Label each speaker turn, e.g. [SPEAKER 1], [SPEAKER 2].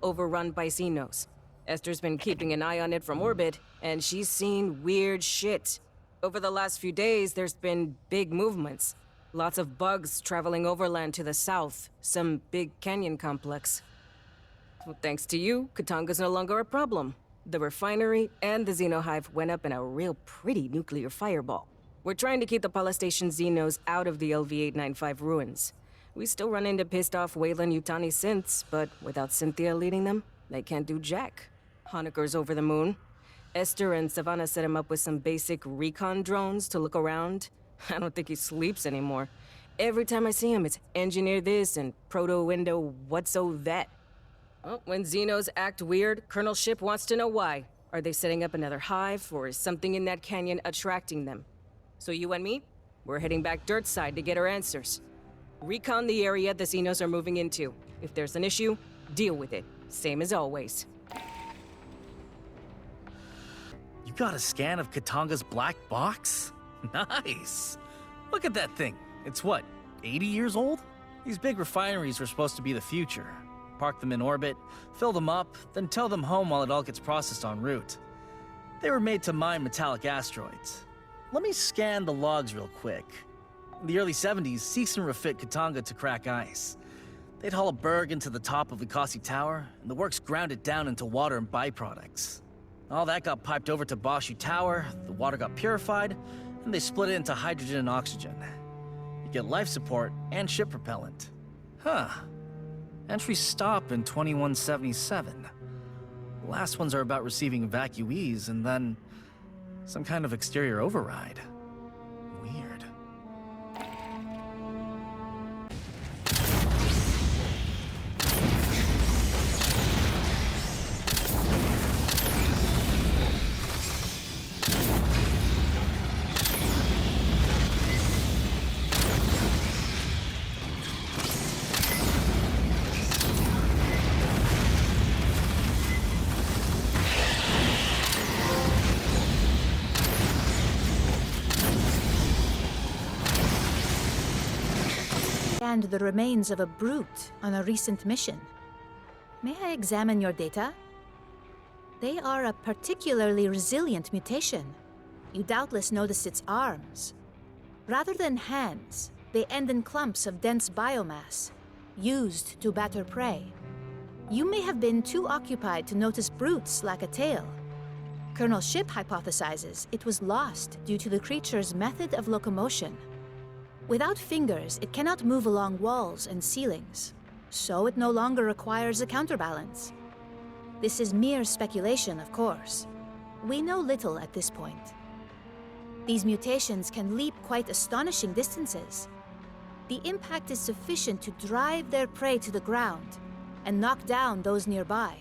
[SPEAKER 1] overrun by Xenos. Esther's been keeping an eye on it from orbit, and she's seen weird shit. Over the last few days, there's been big movements. Lots of bugs traveling overland to the south, some big canyon complex. Well, thanks to you, Katanga's no longer a problem. The refinery and the Xenohive went up in a real pretty nuclear fireball. We're trying to keep the Palestation Xenos out of the LV-895 ruins. We still run into pissed-off Wayland Yutani synths, but without Cynthia leading them, they can't do jack. Honecker's over the moon. Esther and Savannah set him up with some basic recon drones to look around. I don't think he sleeps anymore. Every time I see him, it's engineer this and proto-window what's-o that. Well, when Xenos act weird, Colonel Ship wants to know why. Are they setting up another hive, or is something in that canyon attracting them? So you and me, we're heading back dirt side to get our answers. Recon the area the Xenos are moving into. If there's an issue, deal with it. Same as always.
[SPEAKER 2] You got a scan of Katanga's black box? Nice! Look at that thing. It's what, 80 years old? These big refineries were supposed to be the future. Park them in orbit, fill them up, then tow them home while it all gets processed en route. They were made to mine metallic asteroids. Let me scan the logs real quick. In the early 70s, Seegson refit Katanga to crack ice. They'd haul a berg into the top of the Kasi Tower, and the works ground it down into water and byproducts. All that got piped over to Boshu Tower, the water got purified, and they split it into hydrogen and oxygen. You get life support and ship propellant. Huh. Entries stop in 2177. The last ones are about receiving evacuees and then some kind of exterior override. Weird.
[SPEAKER 3] And the remains of a brute on a recent mission. May I examine your data? They are a particularly resilient mutation. You doubtless noticed its arms. Rather than hands, they end in clumps of dense biomass, used to batter prey. You may have been too occupied to notice brutes lack a tail. Colonel Ship hypothesizes it was lost due to the creature's method of locomotion. Without fingers, it cannot move along walls and ceilings, so it no longer requires a counterbalance. This is mere speculation, of course. We know little at this point. These mutations can leap quite astonishing distances. The impact is sufficient to drive their prey to the ground and knock down those nearby.